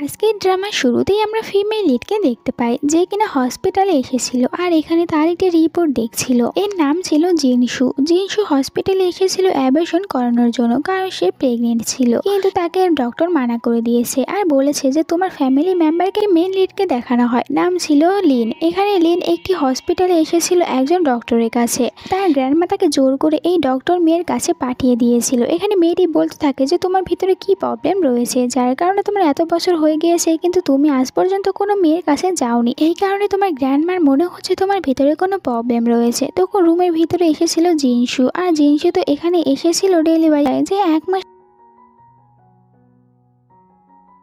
আজকের ড্রামার শুরুতেই আমরা ফিমেল লিডকে দেখতে পাই যে কিনা হসপিটালে এসেছিল আর এখানে তার একটি রিপোর্ট দেখছিল। এর নাম ছিল জিনসু। জিনসু হসপিটালে এসেছিল অ্যাবর্শন করানোর জন্য, কারণ সে প্রেগনেন্ট ছিল, কিন্তু তাকে ডক্টর মানা করে দিয়েছে আর বলেছে যে তোমার ফ্যামিলি মেম্বারকে মেন লিডকে দেখানো হয়। নাম ছিল লিন। এখানে লিন একটি হসপিটালে এসেছিল একজন ডক্টরের কাছে। তার গ্র্যান্ডমা তাকে জোর করে এই ডক্টর মেয়ের কাছে পাঠিয়ে দিয়েছিল। এখানে মেয়েটি বলতে থাকে যে তোমার ভিতরে কি প্রবলেম রয়েছে যার কারণে তোমার এত বছর হয়ে গিয়েছে কিন্তু তুমি আজ পর্যন্ত কোনো মেয়ের কাছে যাওনি, এই কারণে তোমার গ্র্যান্ডমার মনে হচ্ছে তোমার ভিতরে কোনো প্রবলেম রয়েছে। তখন রুমের ভিতরে এসেছিল জিনসু, আর জিনসু তো এখানে এসেছিল ডেলিভারি যে 1 মাস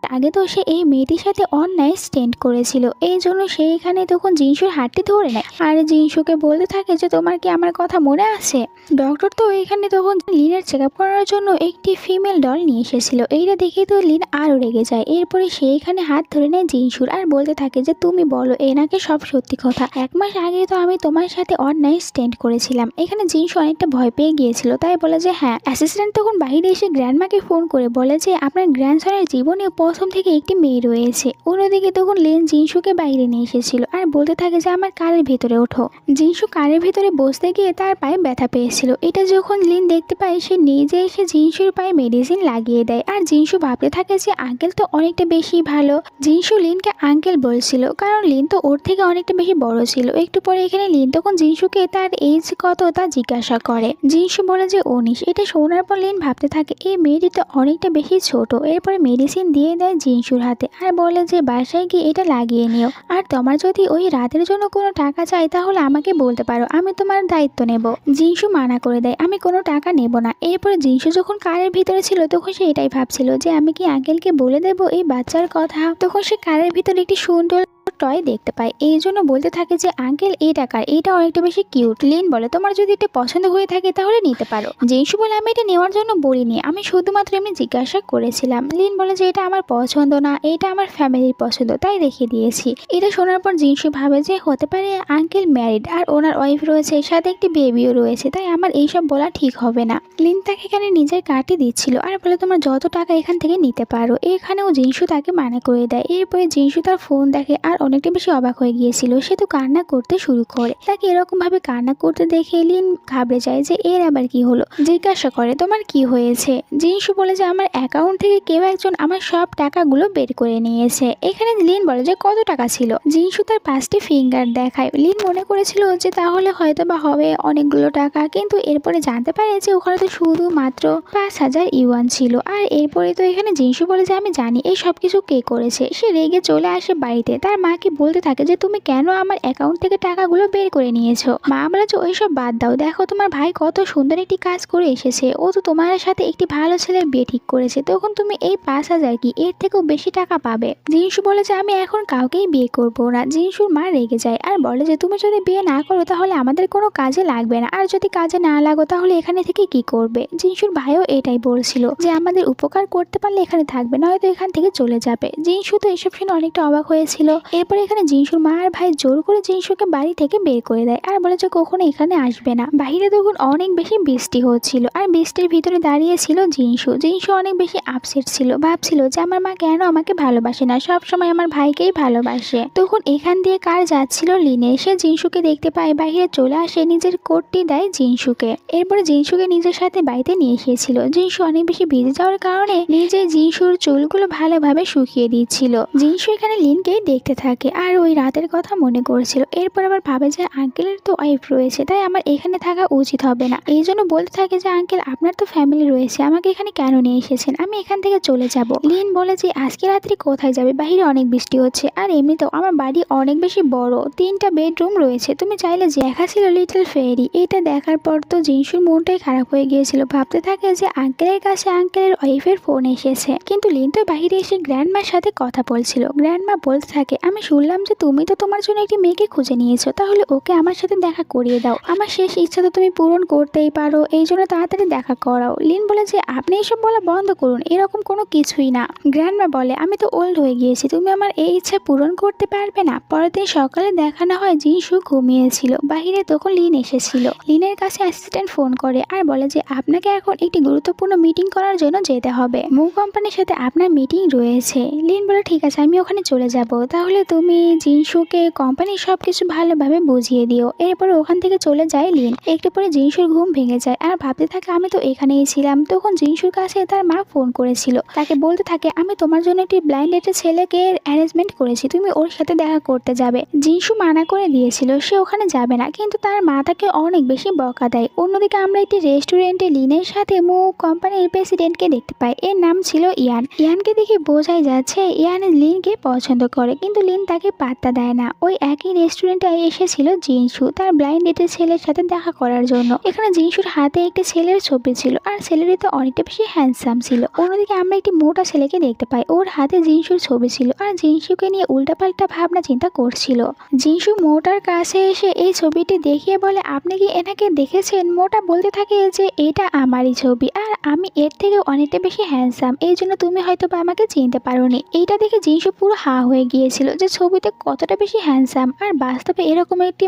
আগে তো সে এই মেয়েটির সাথে অন্যায় স্টেন্ড করেছিল, এই জন্য সে এখানে তখন জিনসুর হাতটি ধরে নেয় আর জিনসুকে বলতে থাকে যে তোমার কি আমার কথা মনে আছে। ডক্টর তো এখানে তখন লিনের চেক আপ করার জন্য একটি ফিমেল ডল নিয়ে এসেছিল। এইটা দেখে তো লিন আরও রেগে যায়। এরপরে সে এখানে হাত ধরে নেয় জিনসুর আর বলতে থাকে যে তুমি বলো এনাকে সব সত্যি কথা, 1 মাস আগে তো আমি তোমার সাথে অন্যায় স্টেন্ড করেছিলাম। এখানে জিনসু অনেকটা ভয় পেয়ে গিয়েছিল, তাই বলে যে হ্যাঁ। অ্যাসিস্ট্যান্ট তখন বাইরে এসে গ্র্যান্ডমাকে ফোন করে বলে যে আপনার গ্র্যান্ডসনের জীবনে প্রথম থেকে একটি মেয়ে রয়েছে। অন্যদিকে তখন লিন জিনসুকে বাইরে নিয়ে এসেছিল আর বলতে থাকে যে আমার কারের ভিতরে ওঠো। জিনসু কারের ভিতরে বসতে গিয়ে তার পায়ে ব্যথা পেয়েছিল। এটা যখন লিন দেখতে পায় সে নিজে এসে জিনসুর পায়ে মেডিসিন লাগিয়ে দেয় আর জিনসু ভাবতে থাকে যে আঙ্কেল তো অনেকটা বেশি ভালো। জিনসু লিনকে আঙ্কেল বলছিল কারণ লিন তো ওর থেকে অনেকটা বেশি বড় ছিল। একটু পরে এখানে লিন তখন জিনসুকে তার এজ কত তা জিজ্ঞাসা করে। জিনসু বলে যে 19। এটা শোনার পর লিন ভাবতে থাকে এই মেয়েটি তো অনেকটা বেশি ছোট। এরপরে মেডিসিন দিয়ে দেয় জিনসুর হাতে আর বলে যে বাসায় গিয়ে এটা লাগিয়ে নিও, আর তোমার যদি ওই রাতের জন্য কোনো টাকা চাই তাহলে আমাকে বলতে পারো, আমি তোমার দায়িত্ব নেব। জিনসু মানা করে দেয় আমি কোনো টাকা নেব না। এরপরে জিনসু যখন কারের ভিতরে ছিল তখন সে এটাই ভাবছিল যে আমি কি আঙ্কেলকে বলে দেব এই বাচ্চার কথা। তখন সে কারের ভিতরে একটি সুন্দর টয় দেখতে পায়, এই জন্য বলতে থাকে যে আঙ্কেল এই টাকার এইটা অনেকটা বেশি কিউট। লিন বলে তোমার যদি এটা পছন্দ হয়ে থাকে তাহলে নিতে পারো। জিনসু বলে আমি এটা নেওয়ার জন্য বলিনি, আমি শুধুমাত্র এমনি জিজ্ঞাসা করেছিলাম। লিন বলে যে এটা আমার পছন্দ না, এটা আমার ফ্যামিলির পছন্দ, তাই রেখে দিয়েছি। এটা শোনার পর জিনসু ভাবে যে হতে পারে আঙ্কেল ম্যারিড আর ওনার ওয়াইফ রয়েছে, সাথে একটি বেবিও রয়েছে, তাই আমার এইসব বলা ঠিক হবে না। লিন তাকে এখানে নিজের কার্ডটি দিচ্ছিল আর বলে তোমার যত টাকা এখান থেকে নিতে পারো। এখানেও জিনসু তাকে মানা করে দেয়। এরপরে জিনসু তার ফোন দেখে আর অনেকটা বেশি অবাক হয়ে গিয়েছিল। সে তো কান্না করতে শুরু করে। তাকে এরকম ভাবে কান্না করতে দেখে লিন ঘাবড়ে যায় যে এর আবার কি হলো। জিজ্ঞাসা করে তোমার কি হয়েছে। জিনসু বলে যে আমার অ্যাকাউন্ট থেকে কেউ একজন আমার সব টাকাগুলো বের করে নিয়েছে। এখানে লিন বলে যে কত টাকা ছিল। জিনসু তার 5টি ফিঙ্গার দেখায়। লিন মনে করেছিল যে তাহলে হয়তো বা হবে অনেকগুলো টাকা, কিন্তু এরপরে জানতে পারে যে ওখানে তো শুধুমাত্র 5,000 ইউয়ান ছিল। আর এরপরে তো এখানে জিনসু বলে যে আমি জানি এই সব কিছু কে করেছে। সে রেগে চলে আসে বাড়িতে, তার মাকে বলতে থাকে যে তুমি কেন আমার অ্যাকাউন্ট থেকে টাকাগুলো বের করে নিয়েছো। মা বলে যে ওইসব বাদ দাও, দেখো তোমার ভাই কত সুন্দর একটি কাজ করে এসেছে, ও তো তোমার সাথে একটি ভালো ছেলের বিয়ে ঠিক করেছে, তখন তুমি এই 5,000 কি এর থেকেও বেশি টাকা পাবে। জিনসু বলে যে আমি এখন কাউকেই বিয়ে করবো না। জিনসুর মা রেগে যায় আর বলে যে তুমি যদি বিয়ে না করো তাহলে আমাদের কোনো কাজে লাগবে না, আর যদি কাজে না লাগো তাহলে এখানে থেকে কি করবে। জিনসুর ভাইও এটাই বলছিল যে আমাদের উপকার করতে পারলে এখানে থাকবে, নয়তো এখান থেকে চলে যাবে। জিনসু তো এসব শুনে অনেকটা অবাক হয়েছিল। এরপরে এখানে জিনসুর মা আর ভাই জোর করে জিনসুকে বাড়ি থেকে বের করে দেয় আর বলে যে কখনো এখানে আসবে না। বাইরে তখন অনেক বেশি বৃষ্টি হচ্ছিল আর বৃষ্টির ভিতরে দাঁড়িয়ে ছিল জিনসু। জিনসু অনেক বেশি আপসেট ছিল, ভাবছিল যে আমার মা কেন আমাকে ভালোবাসে না, সব সময় আমার ভাইকেই ভালোবাসে। তখন এখান দিয়ে কার যাচ্ছিল লিনে, সে জিনসুকে দেখতে পায়, বাইরে চলে আসে, নিজের কোটটি দেয় জিনসুকে। এরপরে জিনসুকে নিজের সাথে বাড়িতে নিয়ে এসেছিল। জিনসু অনেক বেশি ভিজে যাওয়ার কারণে নিজে জিনসুর চুলগুলো ভালোভাবে শুকিয়ে দিচ্ছিল। জিনসু এখানে লিনকেই দেখতে থাকে আর ওই রাতের কথা মনে করছিল। এরপর আবার ভাবে যে আঙ্কেলের তো ওয়াইফ রয়েছে, তাই আমার এখানে থাকা উচিত হবে না। এই জন্য বলতে থাকে যে আঙ্কেল আপনার তো ফ্যামিলি রয়েছে, আমাকে এখানে কেন নিয়ে এসেছেন, আমি এখান থেকে চলে যাব। লিন বলে যে আজকে রাত্রি কোথায় যাবে, বাইরে অনেক বৃষ্টি হচ্ছে, আর এমনিতেও আমার বাড়ি অনেক বেশি বড়, 3টা বেডরুম রয়েছে, তুমি চাইলে দেখা ছিল লিটল ফেরি। এটা দেখার পর তো জিনসুর মনটাই খারাপ হয়ে গিয়েছিল। ভাবতে থাকে যে আঙ্কেলের কাছে আঙ্কেলের ওয়াইফের ফোন এসেছে, কিন্তু লিন তো বাইরে এসে গ্র্যান্ডমার সাথে কথা বলছিল। গ্র্যান্ডমা বলতে থাকে আমি শুনলাম যে তুমি তো তোমার জন্য একটি মেয়েকে খুঁজে নিয়েছো, তাহলে ওকে আমার সাথে দেখা করিয়ে দাও। আমার শেষ ইচ্ছা তো তুমি পূরণ করতেই পারো, এই জন্য তাড়াতাড়ি দেখা করাও। লিন বলে যে আপনি এসব বলা বন্ধ করুন, এরকম কোনো কিছুই না। গ্র্যান্ডমা বলে আমি তো ওল্ড হয়ে গিয়েছি, তুমি আমার এই ইচ্ছা পূরণ করতে পারবে না। পরের দিন সকালে দেখানো হয় জিনসু ঘুমিয়েছিল। বাহিরে তখন লিন এসেছিল। লিনের কাছে অ্যাসিস্ট্যান্ট ফোন করে আর বলে যে আপনাকে এখন একটি গুরুত্বপূর্ণ মিটিং করার জন্য যেতে হবে, মু কোম্পানির সাথে আপনার মিটিং রয়েছে। লিন বলে ঠিক আছে, আমি ওখানে চলে যাব। তাহলে তুমি জিনসুকে কোম্পানির সবকিছু ভালোভাবে বুঝিয়ে দিও। এরপর ওখান থেকে চলে যায় লিন। একটু পরে জিনসুর ঘুম ভেঙে যায় আর ভাবতে থাকে আমি তো এখানেই ছিলাম। তখন জিনসুর কাছে তার মা ফোন করেছিল, তাকে বলতে থাকে আমি তোমার জন্য একটি ব্লাইন্ড ডেটের ছেলেকে অ্যারেঞ্জমেন্ট করেছি, তুমি ওর সাথে দেখা করতে যাবে। জিনসু মানা করে দিয়েছিল সে ওখানে যাবে না, কিন্তু তার মা তাকে অনেক বেশি বকা দেয়। অন্যদিকে আমরা একটি রেস্টুরেন্টে লিনের সাথে মু কোম্পানির প্রেসিডেন্টকে দেখতে পাই। এর নাম ছিল ইয়ান। ইয়ানকে দেখে বোঝাই যাচ্ছে ইয়ান লিনকে পছন্দ করে, কিন্তু লিন তাকে পাত্তা দেয় না। ওই একই রেস্টুরেন্টে এসেছিল জিনসু তার ব্লাইন্ড ডেটের ছেলের সাথে দেখা করার জন্য। এখানে জিনসুর হাতে একটি ছেলের ছবি ছিল আর ছেলেটি তো অনেকটা বেশি হ্যান্ডসাম ছিল। অন্যদিকে আমরা একটি মোটা ছেলেকে দেখতে পাই, ওর হাতে জিনসুর ছবি ছিল আর জিনসুকে নিয়ে উল্টাপাল্টা ভাবনা চিন্তা করছিল। জিনসু মোটার কাছে এসে এই ছবিটি দেখিয়ে বলে আপনি কি এনাকে দেখেছেন? মোটা বলতে থাকে যে এটা আমারই ছবি আর আমি এর থেকে অনেকটা বেশি হ্যান্ডসাম, এই জন্য তুমি হয়তো বা আমাকে চিনতে পারোনি। এইটা দেখে জিনসু পুরো হা হয়ে গিয়েছিল যে ছবিতে কতটা বেশি হ্যান্ডসাম আর বাস্তবে এরকম একটি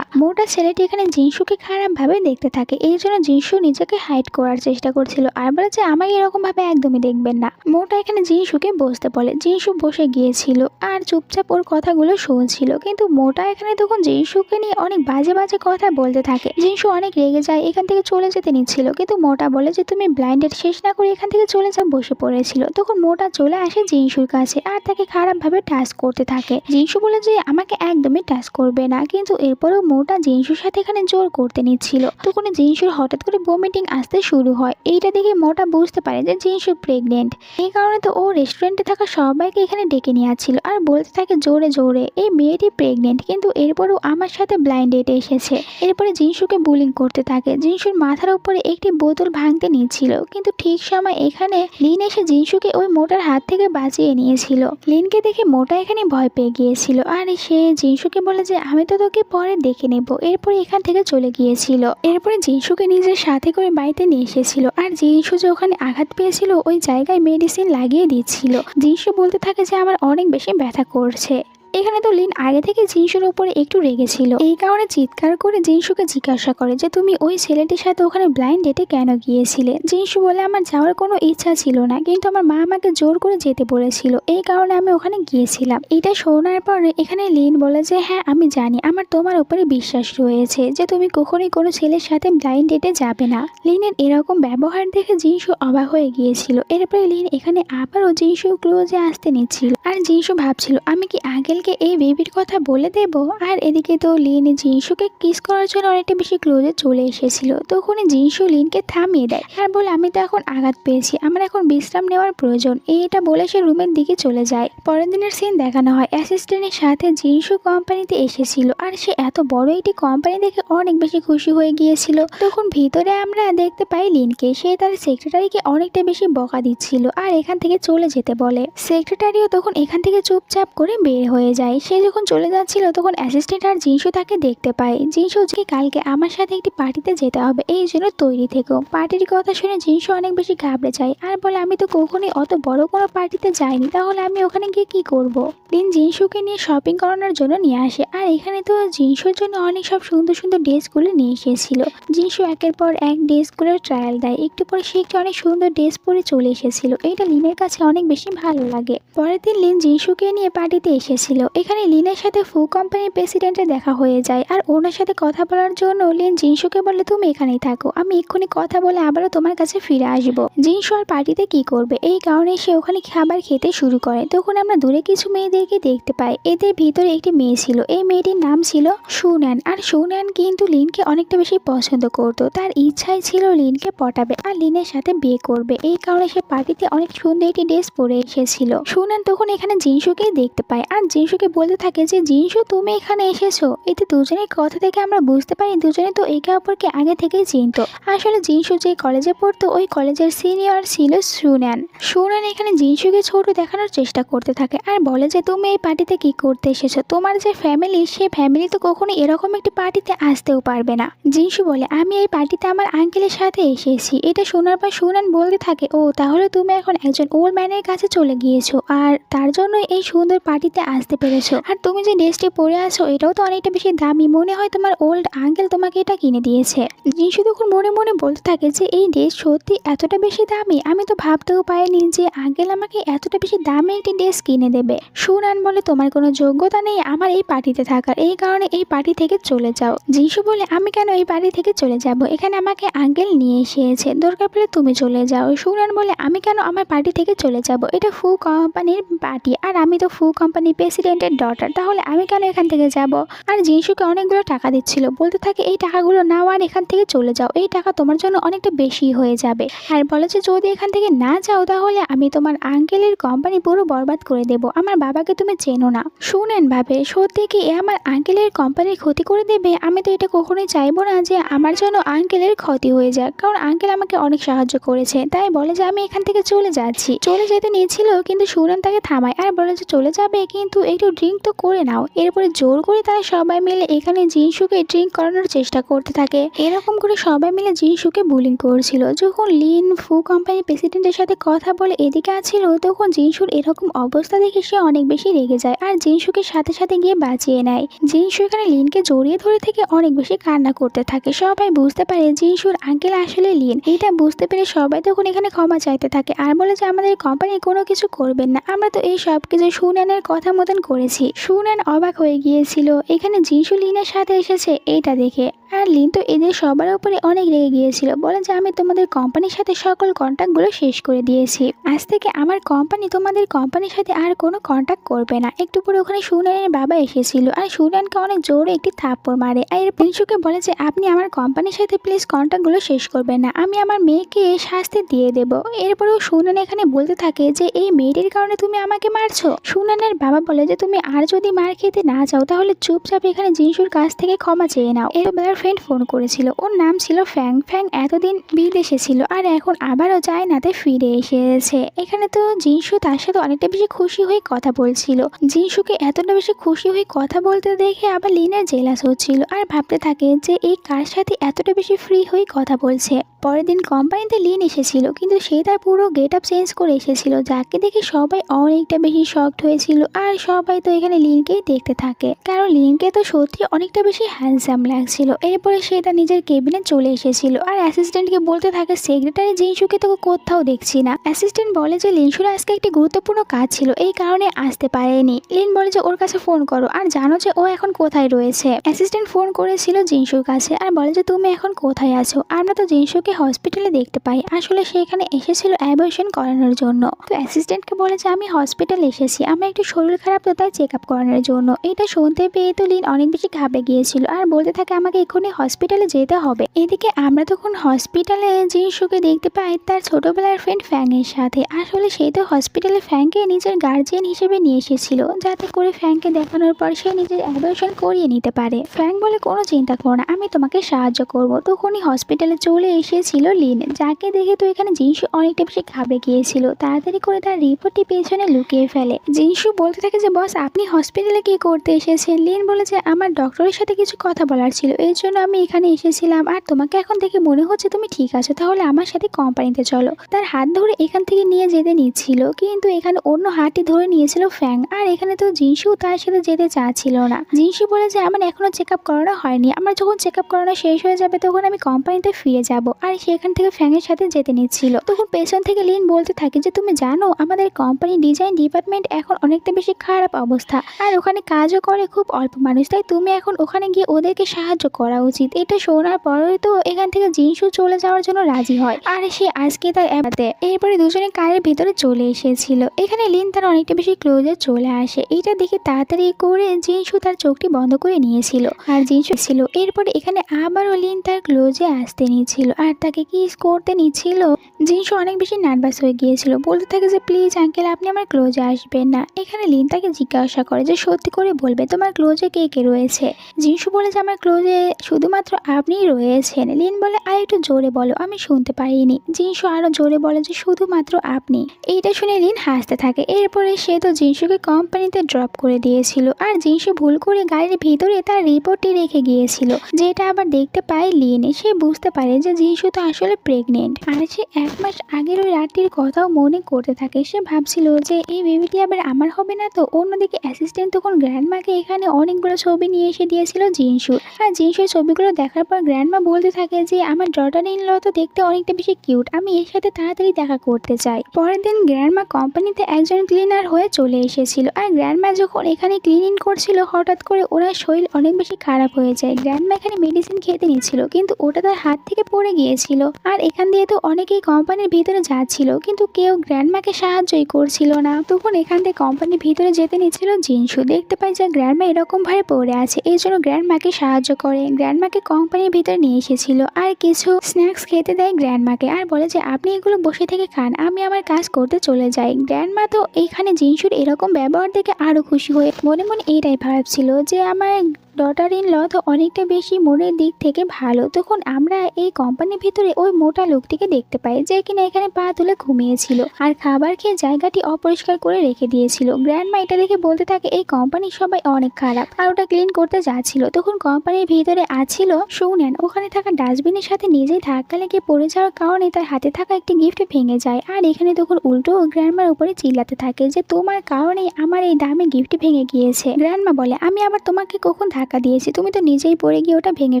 মোটা ছেলেটি এখানে জিনসুকে খারাপ ভাবে দেখতে থাকে। এই জন্য জিনসু নিজেকে হাইড করার চেষ্টা করছিল আর বলে যে আমাকে এরকম ভাবে একদমই দেখবেন না। মোটা এখানে জিনসুকে বসতে বলে। জিনসু বসে গিয়েছিল আর চুপচাপ ওর কথাগুলো শুনছিল, কিন্তু মোটা এখানে তখন জিনসুকে নিয়ে অনেক বাজে বাজে কথা বলতে থাকে। জিনসু অনেক রেগে যায়, এখান থেকে চলে যেতে নিচ্ছিল, কিন্তু মোটা বলে যে তুমি ব্লাইন্ডেড শেষ না করে এখান থেকে চলে যাও। বসে পড়েছিল। তখন মোটা চলে আসে জিনসুর কাছে আর তাকে খারাপ ভাবে টাচ করতে থাকে। জিনসু বলে যে আমাকে একদমই টাচ করবে না, কিন্তু এরপরেও মোটা জিনসুর সাথে এখানে জোর করতে নিচ্ছিল। তখন জিনসুর হঠাৎ করে ভমিটিং আসতে শুরু হয়। এইটা দেখে মোটা বুঝতে পারে যে জিনসু প্রেগনেন্ট। এই কারণে তো ও রেস্টুরেন্টে থাকা সবাইকে এখানে ডেকে নিয়ে আসছিল আর বলতে থাকে জোরে জোরে এই মেয়েটি প্রেগনেন্ট, কিন্তু এরপরও আমার সাথে ব্লাইন্ড ডেটে এসেছে। এরপরে জিনসুকে বুলিং করতে থাকে। জিনসুর মাথার উপরে একটি বোতল ভাঙতে নিচ্ছিল, কিন্তু ঠিক সময় এখানে লিন এসে জিনসুকে ওই মোটার হাত থেকে বাঁচিয়ে নিয়েছিল। লিনকে দেখে মোটা এখানে ভয় পেয়ে গিয়েছিল আর সে জিনসুকে বলে যে আমি তো তোকে পরে দেখে নেব। এরপরে এখান থেকে চলে গিয়েছিল। এরপরে জিনসুকে নিজের সাথে করে বাড়িতে নিয়ে এসেছিল আর জিনসু যে ওখানে আঘাত পেয়েছিল ওই জায়গায় মেডিসিন লাগিয়ে দিচ্ছিল। জিনসু বলতে থাকে যে আমার অনেক বেশি ব্যথা করছে। এখানে তো লিন আগে থেকে জিনসুর উপরে একটু রেগেছিল, এই কারণে চিৎকার করে জিনসুকে জিজ্ঞাসা করে যে তুমি ওই ছেলেটির সাথে ওখানে ব্লাইন্ড ডেটে কেন গিয়েছিলে। জিনসু বলে আমার যাওয়ার কোনো ইচ্ছা ছিল না, কিন্তু আমার মা আমাকে জোর করে যেতে বলেছিল, এই কারণে আমি ওখানে গিয়েছিলাম। এটা শোনার পর এখানে লিন বলে যে হ্যাঁ আমি জানি, আমার তোমার উপরে বিশ্বাস রয়েছে যে তুমি কখনোই কোনো ছেলের সাথে ব্লাইন্ড ডেটে যাবে না। লিনের এরকম ব্যবহার দেখে জিনসু অবাক হয়ে গিয়েছিল। এরপরে লিন এখানে আবারও জিনসু ক্লোজে আসতে নিচ্ছিল আর জিনসু ভাবছিল আমি কি আগে এই বেবির কথা বলে দেব। আর এদিকে তো লিন জিনসুকে কিস করার জন্য অনেকটা বেশি ক্লোজে চলে এসেছিল। তখন জিনসু লিনকে থামিয়ে দেয় আর বলে আমি তো এখন আঘাত পেয়েছি, আমার এখন বিশ্রাম নেওয়ার প্রয়োজন। এইটা বলে সে রুমের দিকে চলে যায়। পরের দিনের সিন দেখানো হয় অ্যাসিস্ট্যান্টের সাথে জিনসু কোম্পানিতে এসেছিল আর সে এত বড় একটি কোম্পানি দেখে অনেক বেশি খুশি হয়ে গিয়েছিল। তখন ভিতরে আমরা দেখতে পাই লিনকে, সে তার সেক্রেটারিকে অনেকটা বেশি বকা দিচ্ছিল আর এখান থেকে চলে যেতে বলে। সেক্রেটারিও তখন এখান থেকে চুপচাপ করে বের হয়ে যায়। সে যখন চলে যাচ্ছিল তখন অ্যাসিস্ট্যান্ট আর জিনসু তাকে দেখতে পায়। জিনসু যে কালকে আমার সাথে একটি পার্টিতে যেতে হবে, এই জন্য তৈরি থেকো। পার্টির কথা শুনে জিনসু অনেক বেশি ঘাবড়ে যায় আর বলে আমি তো কখনোই অত বড় কোনো পার্টিতে যাইনি, তাহলে আমি ওখানে গিয়ে কি করব। দিন জিনসুকে নিয়ে শপিং করানোর জন্য নিয়ে আসে আর এখানে তো জিনসুর জন্য অনেক সব সুন্দর সুন্দর ড্রেসগুলো নিয়ে এসেছিল। জিনসু একের পর এক ড্রেসগুলোর ট্রায়াল দেয়। একটু পরে সে একটি অনেক সুন্দর ড্রেস পরে চলে এসেছিল। এটা লিনের কাছে অনেক বেশি ভালো লাগে। পরের দিন লিন জিনসুকে নিয়ে পার্টিতে এসেছিল। এখানে লিনের সাথে ফু কোম্পানির প্রেসিডেন্টের দেখা হয়ে যায় আর ওনার সাথে কথা বলার জন্য লিন জিনসুকে বলে তুমি এখানেই থাকো, আমি এক্ষুনি কথা বলে আবারও তোমার কাছে ফিরে আসবো। জিনসু আর পার্টিতে কি করবে, এই কারণে সে ওখানে খাবার খেতে শুরু করে। তখন আমরা দূরে কিছু মেয়েদেরকে দেখতে পাই। এদের ভিতরে একটি মেয়ে ছিল, এই মেয়েটির নাম ছিল সুনান। আর সুনান কিন্তু লিনকে অনেকটা বেশি পছন্দ করতো। তার ইচ্ছাই ছিল লিনকে পটাবে আর লিনের সাথে বিয়ে করবে, এই কারণে সে পার্টিতে অনেক সুন্দর একটি ড্রেস পরে এসেছিল। সুনান তখন এখানে জিনসুকে দেখতে পায় আর জিনসুকে বলতে থাকে যে জিনসু তুমি এখানে এসেছো। এতে দুজনের কথা থেকে আমরা বুঝতে পারি দুজনে তো একে অপরকে আগে থেকেই চিনতো। আসলে জিনসু যে কলেজে পড়তো ওই কলেজের সিনিয়র ছিল সুনান। সুনান এখানে জিনসুকে ছোট দেখানোর চেষ্টা করতে থাকে আর বলে যে তুমি এই পার্টিতে কি করতে এসেছো? তোমার যে ফ্যামিলি, সে ফ্যামিলি তো কখনো এরকম একটি পার্টিতে আসতেও পারবে না। জিনসু বলে, আমি এই পার্টিতে আমার আঙ্কেলের সাথে এসেছি। এটা শোনার পর সুনান বলতে থাকে, ও তাহলে তুমি এখন একজন ওল্ড ম্যানের কাছে চলে গিয়েছো, আর তার জন্য এই সুন্দর পার্টিতে আসতে পেরেছো। আর তুমি যে ড্রেসটি পরে আছো এটাও তো অনেকটা বেশি দামি, মনে হয় তোমার ওল্ড আঙ্কেল তোমাকে এটা কিনে দিয়েছে। জিনসু তখন মনে মনে বলতে থাকে যে এই ড্রেস সত্যি এতটা বেশি দামি, আমি তো ভাবতেও পারিনি যে আঙ্কেল আমাকে এতটা বেশি দামি একটি ড্রেস কিনে দেবে। সুনান বলে, তোমার কোনো যোগ্যতা নেই আমার এই পার্টিতে থাকার, এই কারণে এই পার্টি থেকে চলে যাও। জিনসু বলে, আমি কেন এই পার্টি থেকে চলে যাব? এখানে আমাকে আঙ্কেল নিয়ে এসেছে, দরকার পড়লে তুমি চলে যাও। সুনান বলে, আমি কেন আমার পার্টি থেকে চলে যাব? এটা ফু কোম্পানির পার্টি, আর আমি তো ফু কোম্পানির প্রেসিডেন্টের ডটার, তাহলে আমি কেন এখান থেকে যাব? আর জিনসুকে অনেকগুলো টাকা দিচ্ছিল, বলতে থাকে এই টাকাগুলো নাও আর এখান থেকে চলে যাও, এই টাকা তোমার জন্য অনেকটা বেশি হয়ে যাবে। আর বলে যে যদি এখান থেকে না যাও তাহলে আমি তোমার আঙ্কেলের কোম্পানি পুরো বরবাদ করে দেব, আমার বাবাকে তুমি চেনো না। শুনেন ভাবে, সত্যি কি এ আমার আঙ্কেলের কোম্পানির ক্ষতি করে দেবে? আমি তো এটা কখনোই চাইবো না যে আমার জন্য আঙ্কেলের ক্ষতি হয়ে যাক, কারণ আঙ্কেল আমাকে অনেক সাহায্য করেছে। তাই বলে যে আমি এখান থেকে চলে যাচ্ছি। চলে যেতে নিয়েছিল, কিন্তু সুনান তাকে থামায় আর বলে যে চলে যাবে, কিন্তু একটু ড্রিঙ্ক তো করে নাও। এরপরে জোর করে তারা সবাই মিলে এখানে জিনসুকে ড্রিঙ্ক করানোর চেষ্টা করতে থাকে। এরকম করে সবাই মিলে জিনসুকে বুলিং করছিল। যখন লিন ফু কোম্পানির প্রেসিডেন্টের সাথে কথা বলে এদিকে আসছিল, তখন জিনসুর এরকম অবস্থা দেখে সে অনেক বেশি রেগে যায় আর জিনসুকে সাথে সাথে গিয়ে বাঁচিয়ে নেয়। জিনসু এখানে লিনকে জড়িয়ে ধরে থেকে অনেক বেশি কান্না করতে থাকে। সবাই বুঝতে পারে জিনসুর আঙ্কেল আসলে লিন। এটা বুঝতে পেরে সবাই তখন এখানে ক্ষমা চাইতে থাকে আর বলে যে আমাদের কোম্পানি কোনো কিছু করবেন না, আমরা তো এই সব কিছু সুনানের কথা মতন করেছি। সুনান অবাক হয়ে গিয়েছিল এখানে জিনসু লিনের সাথে এসেছে এটা দেখে, আর লিন তো এদের সবার উপরে অনেক রেগে গিয়েছিল। বলে যে আমি তোমাদের কোম্পানির সাথে সকল কন্ট্যাক্টগুলো শেষ করে দিয়েছি, আজ থেকে আমার কোম্পানি তোমাদের কোম্পানির সাথে আর কোনো কন্ট্যাক্ট করবে না। একটু পরে ওখানে সুনানের বাবা এসেছিল আর সুনানকে অনেক জোরে একটি থাপ্পড় মারে আর প্রিন্সুকে বলে যে আপনি আমার কোম্পানির সাথে প্লিজ কন্ট্যাক্টগুলো শেষ করবেন না, আমি আমার মেয়েকে শাস্তি দিয়ে দেবো। এরপরেও সুনান এখানে বলতে থাকে যে এই মেয়েটির কারণে তুমি আমাকে মারছো। সুনানের বাবা বলে যে তুমি আর যদি মার খেতে না চাও তাহলে চুপচাপ এখানে জিনসুর কাছ থেকে ক্ষমা চেয়ে নাও। এর ফ্রেন্ড ফোন করেছিল, ওর নাম ছিল ফ্যাং। ফ্যাং এতদিন বিদেশে ছিল আর এখন আবারও চায়নাতে ফিরে এসেছে। এখানে তো জিনসু তার সাথে অনেকটা বেশি খুশি হয়ে কথা বলছিল। জিনসুকে এতটা বেশি খুশি হয়ে কথা বলতে দেখে আবার লিনের জেলাস হচ্ছিল আর ভাবতে থাকে যে এই কার সাথে এতটা বেশি ফ্রি হয়ে কথা বলছে। পরের দিন কোম্পানিতে লিন এসেছিল, কিন্তু সে তার পুরো গেট আপ চেঞ্জ করে এসেছিল, যাকে দেখে সবাই অনেকটা বেশি শকড হয়েছিল। আর সবাই তো এখানে লিনকেই দেখতে থাকে, কারণ লিনকে তো সত্যি অনেকটা বেশি হ্যান্ডসাম লাগছিল। এরপরে সে তার নিজের কেবিনে চলে এসেছিল আর অ্যাসিস্ট্যান্টকে বলতে থাকে সেক্রেটারি জিনসুকে তো কোথাও দেখছি না। অ্যাসিস্ট্যান্ট বলে যে লিনসুর আজকে একটি গুরুত্বপূর্ণ কাজ ছিল, এই কারণে আসতে পারেনি। লিন বলে যে ওর কাছে ফোন করো আর জানো যে ও এখন কোথায় রয়েছে। অ্যাসিস্ট্যান্ট ফোন করেছিল জিনসুর কাছে আর বলে যে তুমি এখন কোথায় আছো। আমরা তো জিনসুকে হসপিটালে দেখতে পাই, আসলে সে এখানে এসেছিল অ্যাবর্শন করানোর জন্য। তো অ্যাসিস্ট্যান্টকে বলে যে আমি হসপিটালে এসেছি, আমার একটু শরীর খারাপ তো তাই চেক আপ করানোর জন্য। এটা শুনতে পেয়ে তো লিন অনেক বেশি ঘাবড়ে গিয়েছিল আর বলতে থাকে আমাকে এখনই হসপিটালে যেতে হবে। এদিকে আমরা তখন হসপিটালে জিনসুকে দেখতে পাই তার ছোটবেলার ফ্রেন্ড ফ্যাং এর সাথে। আসলে সে তো হসপিটালে ফ্যাংকে নিজের গার্জিয়ান হিসেবে নিয়ে এসেছিল, যাতে করে ফ্যাংকে দেখানোর পর সে নিজের অ্যাবর্শন করিয়ে নিতে পারে। ফ্যাং বলে কোনো চিন্তা করো না, আমি তোমাকে সাহায্য করব। তখনই হসপিটালে চলে এসেছিল লিন, যাকে দেখে তো এখানে জিনসু অনেকটা বেশি ঘাবড়ে গিয়েছিল। তাড়াতাড়ি করে তার রিপোর্টটি পেছনে লুকিয়ে ফেলে। জিনসু বলতে থাকে যে বস আপনি হসপিটালে কি করতে এসেছেন? লিন বলে যে আমার ডক্টরের সাথে কিছু কথা বলার ছিল, এই জন্য আমি এখানে এসেছিলাম। আর তোমাকে এখন থেকে মনে হচ্ছে তুমি ঠিক আছো, তাহলে আমার সাথে কোম্পানিতে চলো। তার হাত ধরে এখান থেকে নিয়ে যেতে নিচ্ছিল, কিন্তু এখানে অন্য হাতটি ধরে নিয়েছিল ফ্যাং। আর এখানে তো জিনসু তার সাথে যেতে চাচ্ছিল না। জিনসু বলে যে আমার এখনো চেক আপ করানো হয়নি, আমার যখন চেক আপ করানো শেষ হয়ে যাবে তখন আমি কোম্পানিতে ফিরে যাব। আর সেখান থেকে ফ্যাং এর সাথে যেতে নিচ্ছিল। তখন পেছন থেকে লিন বলতে থাকে যে তুমি জানো আমাদের কোম্পানি ডিজাইন ডিপার্টমেন্ট এখন অনেকটা বেশি খারাপ অবস্থা, আর ওখানে কাজও করে খুব অল্প মানুষ, তাই তুমি এখন ওখানে গিয়ে ওদেরকে সাহায্য করা উচিত। এটা শোনার পরে তো এখান থেকে জিনসু চলে যাওয়ার জন্য রাজি হয় আর সে আজকে তার অ্যাপাতে। এরপরে দুজনে কারের ভিতরে চলে এসেছিল। এখানে লিন তার অনেকটা বেশি ক্লোজে চলে আসে। এটা দেখে তাড়াতাড়ি করে জিনসু তার চোখটি বন্ধ করে নিয়েছিল আর জিনসু ছিল। এরপরে এখানে আবারও লিন তার ক্লোজে আসতে নিয়েছিল আর তাকে কিস করতে নিচ্ছিল। জিনসু অনেক বেশি নার্ভাস হয়ে গিয়েছিল, বলতে থাকে যে প্লিজ আঙ্কেল আপনি আমার ক্লোজে আসবেন না। এখানে লিন তাকে জিজ্ঞাসা করে যে সত্যি করে বলবে তোমার ক্লোজে কে কে রয়েছে। জিনসু বলে যে আমার ক্লোজে শুধুমাত্র আপনিই রয়েছেন। লিন বলে আর একটু জোরে বলো, আমি শুনতে পাইনি। জিনসু আরো জোরে বলে যে শুধুমাত্র আপনি। এইটা শুনে লিন হাসতে থাকে। এরপরে সে তো জিনসু জিনসুকে কোম্পানিতে ড্রপ করে দিয়েছিল আর জিনসু ভুল করে গাড়ির ভিতরে তার রিপোর্টটি রেখে গিয়েছিল, যেটা আবার দেখতে পায় লিন। সে বুঝতে পারে যে জিনসু তো আসলে প্রেগনেন্ট। আর সে 1 মাস আগের ওই রাতটির কথাও মনে করতে থাকে। সে ভাবছিল যে এই বেবিটি আবার আমার হবে না তো। অন্যদিকে অ্যাসিস্ট্যান্ট তখন গ্র্যান্ডমাকে এখানে অনেকগুলো ছবি নিয়ে এসে দিয়েছিল জিনসু। আর জিনসুর ছবিগুলো দেখার পর গ্র্যান্ডমা বলতে থাকে যে আমার ডটার ইন ল তো দেখতে অনেকটা বেশি কিউট, আমি এর সাথে তাড়াতাড়ি দেখা করতে চাই। পরের দিন গ্র্যান্ডমা কোম্পানিতে একজন ক্লিনার হয়ে চলে এসেছিল। আর গ্র্যান্ডমা যখন এখানে ক্লিনিং করছিল হঠাৎ করে ওনার শরীর অনেক বেশি খারাপ হয়ে যায়। গ্র্যান্ডমা এখানে মেডিসিন খেতে নিচ্ছিল কিন্তু ওটা তার হাত থেকে পড়ে গিয়েছিল। আর এখান দিয়ে তো অনেকেই কোম্পানির ভিতরে যাচ্ছিল কিন্তু কেউ গ্র্যান্ডমাকে সাহায্যই করছিল না। তখন এখান থেকে কোম্পানির ভিতরে যেতে নিচ্ছিল জিনসু। দেখতে পায় যে গ্র্যান্ডমা এরকম ভাবে পড়ে আছে, এই জন্য গ্র্যান্ডমাকে সাহায্য করে। গ্র্যান্ডমাকে কোম্পানির ভিতরে নিয়ে এসেছিল আর কিছু স্ন্যাক্স খেতে দেয় গ্র্যান্ডমাকে আর বলে যে আপনি এগুলো বসে থেকে খান, আমি আমার কাজ করতে চলে যাই। গ্র্যান্ডমা তো এইখানে জিনসুর এরকম ব্যবহার দেখে আরো খুশি হয়ে মনে মনে এইটাই ভাবছিল যে আমার ডটার ইন ল তো অনেকটা বেশি মনের দিক থেকে ভালো। তখন আমরা এই কোম্পানির ভিতরে ওই মোটা লোকটিকে দেখতে পাই যে কিনা এখানে পা তুলে ঘুমিয়েছিল আর খাবার খেয়ে জায়গাটি অপরিষ্কার করে রেখে দিয়েছিল। গ্র্যান্ডমা এটা দেখে বলতে থাকে এই কোম্পানির সবাই অনেক খারাপ আর ওটা ক্লিন করতে যাচ্ছিল। তখন কোম্পানির ভিতরে আছিল শুনেন ওখানে থাকা ডাস্টবিনের সাথে নিজেই ধাক্কা লেগে পড়ে যাওয়ার কারণে তার হাতে থাকা একটি গিফট ভেঙে যায়। আর এখানে তখন উল্টো গ্র্যান্ডমার উপরে চিল্লাতে থাকে যে তোমার কারণেই আমার এই দামি গিফট ভেঙে গিয়েছে। গ্র্যান্ডমা বলে আমি আবার তোমাকে কখন ধাক্কা দিয়েছি, তুমি তো নিজেই পড়ে গিয়ে ওটা ভেঙে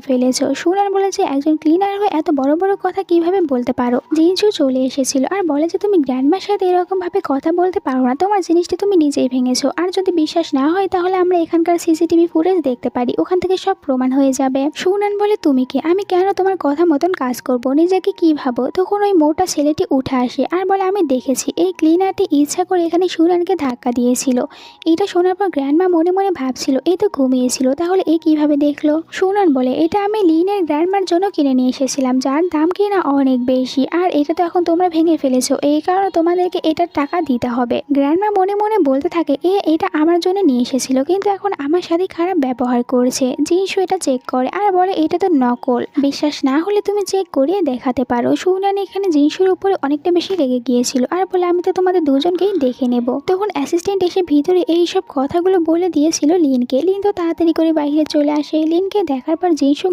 ফেলেছো। সুনান বলেছে একজন ক্লিনার হয়ে এত বড় বড় কথা কিভাবে বলতে পারো। জিনসু চলে এসেছিল আর বলে যে তুমি গ্র্যান্ডমার সাথে এরকম ভাবে কথা বলতে পারো না, তোমার জিনিসটি তুমি নিজেই ভেঙেছো। আর যদি বিশ্বাস না হয় তাহলে আমরা এখানকার সিসিটিভি ফুটেজ দেখতে পারি, ওখান থেকে সব প্রমাণ হয়ে যাবে। সুনান বলে তুমি কি, আমি কেন তোমার কথা মতন কাজ করব, নিজেকে কি ভাবো। তখন ওই মোটা ছেলেটি উঠে আসে আর বলে আমি দেখেছি এই ক্লিনারটি ইচ্ছা করে এখানে সুনানকে ধাক্কা দিয়েছিল। এটা শোনার পর গ্র্যান্ডমা মনে মনে ভাবছিল এই তো ঘুমিয়েছিল, তাহলে এই কিভাবে দেখলো। সুনান বলে এটা আমি লিনের গ্র্যান্ডমার জন্য কিনে নিয়ে এসেছিলাম, যার দাম কিনা অনেক বেশি, আর এটা তো এখন তোমরা ভেঙে ফেলেছো, এই কারণে তোমাদেরকে এটার টাকা দিতে হবে। গ্র্যান্ডমা মনে মনে বলতে থাকে এটা আমার জন্য নিয়ে এসেছিল কিন্তু এখন আমার সাথে খারাপ ব্যবহার করেছে। জিনসু এটা চেক করে আর বলে এটা তো নকল, বিশ্বাস না হলে তুমি চেক করিয়ে দেখাতে পারো। সুনান এখানে জিনসুর উপরে অনেকটা বেশি রেগে গিয়েছিল আর বলে আমি তো তোমাদের দুজনকেই দেখে নেব। তখন অ্যাসিস্ট্যান্ট এসে ভিতরে এই সব কথাগুলো বলে দিয়েছিল লিনকে। লিন তো তাড়াতাড়ি করে বাইরে চলে আসে। লিনকে দেখার পর জিনসু